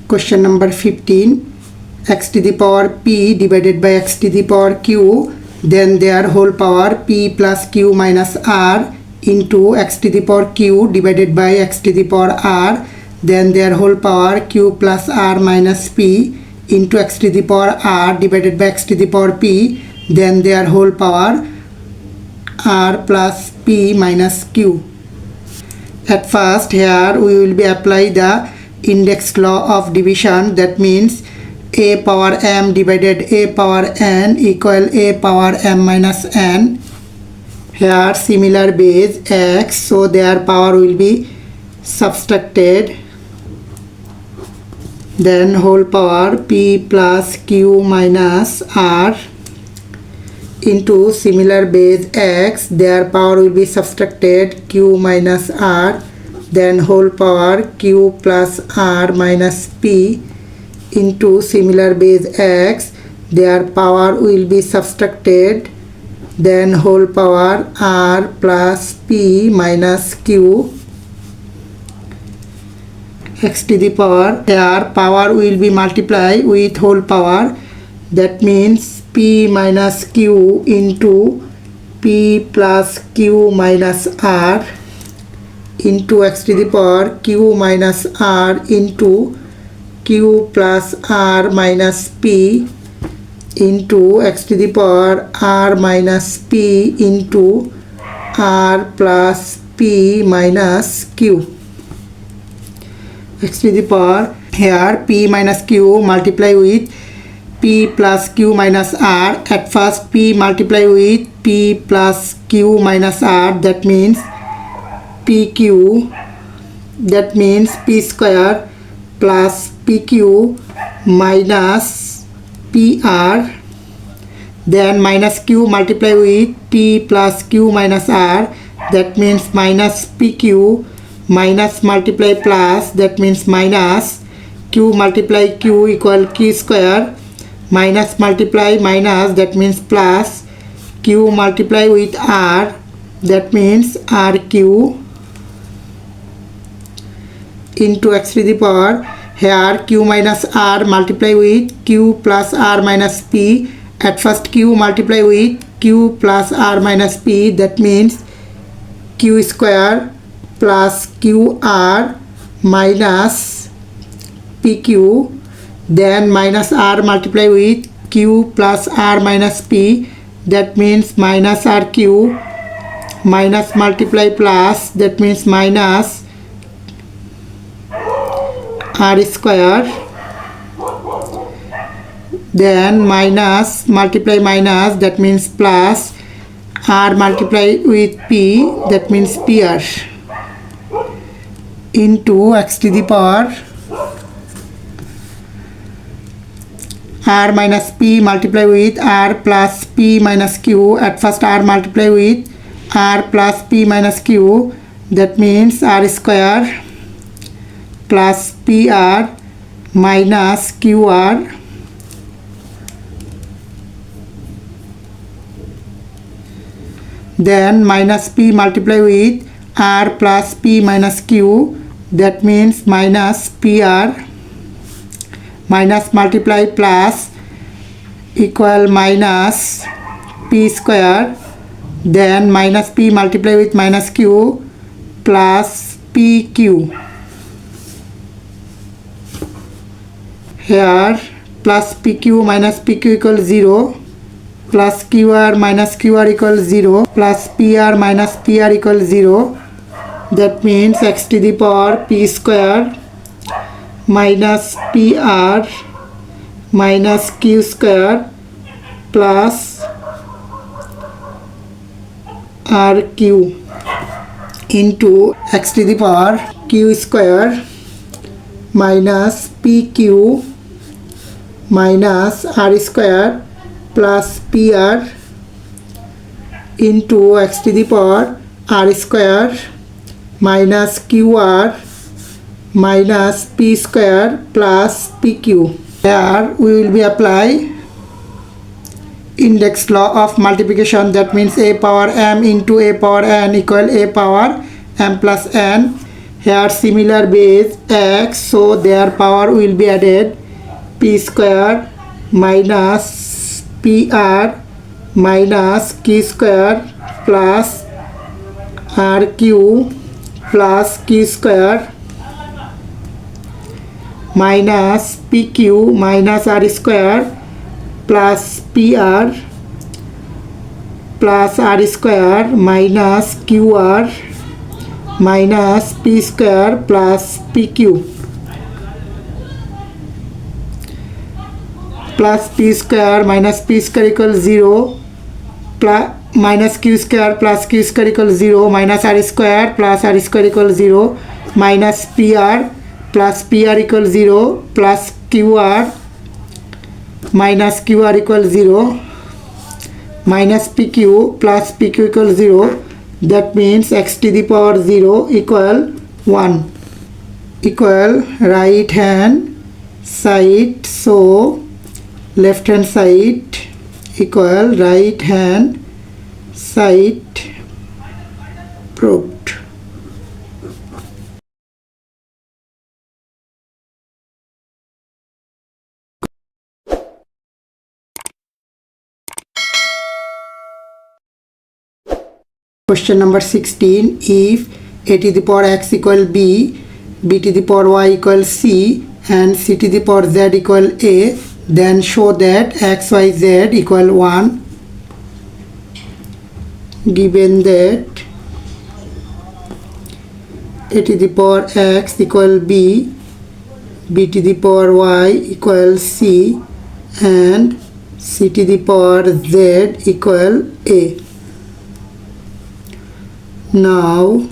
Question number 15. X to the power p divided by x to the power q, then their whole power p plus q minus r into x to the power q divided by x to the power r, then their whole power q plus r minus p into x to the power r divided by x to the power p, then their whole power r plus p minus q. At first, here we will be apply the index law of division. That means a power m divided a power n equal a power m minus n. Here similar base x, so their power will be subtracted. Then whole power p plus q minus r into similar base x, their power will be subtracted q minus r. Then whole power q plus r minus p into similar base x, their power will be subtracted. Then whole power r plus p minus q. X to the power, here power will be multiplied with whole power. That means p minus q into p plus q minus r into x to the power q minus r into q plus r minus p into x to the power r minus p into r plus p minus q. X to the power, here p minus q multiply with p plus q minus r. At first p multiply with p plus q minus r, that means pq, that means p square plus pq minus pr. Then minus q multiply with p plus q minus r, that means minus pq, minus multiply plus, that means minus q multiply q equal q square, minus multiply minus, that means plus q multiply with r, that means rq into x to the power, here q minus r multiply with q plus r minus p. At first q multiply with q plus r minus p, that means q square plus qr minus pq. Then minus r multiply with q plus r minus p, that means minus rq, minus multiply plus, that means minus r square. Then minus multiply minus, that means plus r multiply with p, that means pr into x to the power r minus p multiply with r plus p minus q. At first r multiply with r plus p minus q, that means r square plus pr minus qr. Then minus p multiply with r plus p minus q, that means minus pr, minus multiply plus equal minus p square. Then minus p multiply with minus q plus pq. Here plus pq minus pq equals 0, plus qr minus qr equals 0, plus pr minus pr equals 0. That means x to the power p square minus pr minus q square plus rq into x to the power q square minus pq minus r square plus pr into x to the power r square minus qr minus p square plus pq. Here we will be apply index law of multiplication. That means a power m into a power n equal a power m plus n. here similar base x, so their power will be added p square minus pr minus q square plus rq plus q square minus pq minus r square plus pr plus r square minus qr minus p square plus pq plus p square minus p square equals 0 plus minus q square plus q square equals 0 minus r square plus r square equals 0 minus pr plus pr equals 0 plus qr minus qr equals 0 minus pq plus pq equals 0. That means x to the power 0 equal 1 equal right hand side, so left hand side equal right hand side proved. Question number 16. If a to the power x equal b, b to the power y equal c, and c to the power z equal a, then show that x, y, z equal 1. Given that a to the power x equal b, b to the power y equal c, and c to the power z equal a. Now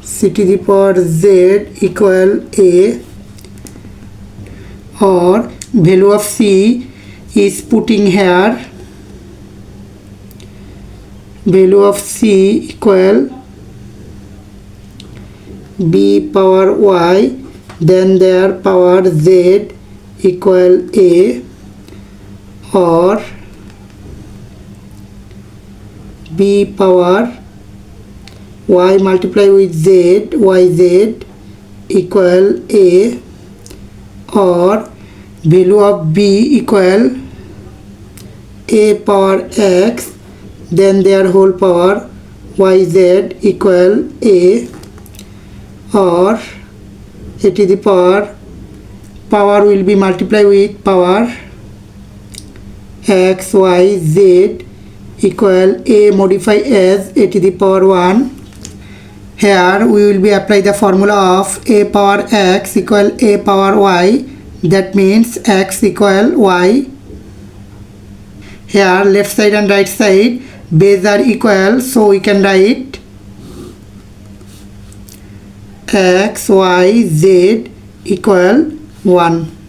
c to the power z equal a, or value of c is putting here, value of c equal b power y, then their power z equal a, or b power y multiply with z, yz equal a, or value of b equal a power x, then their whole power yz equal a, or a to the power will be multiplied with power x, y, z equal a modify as a to the power 1. Here we will be apply the formula of a power x equal a power y, that means x equal y. Here left side and right side base are equal, so we can write x, y, z equal 1.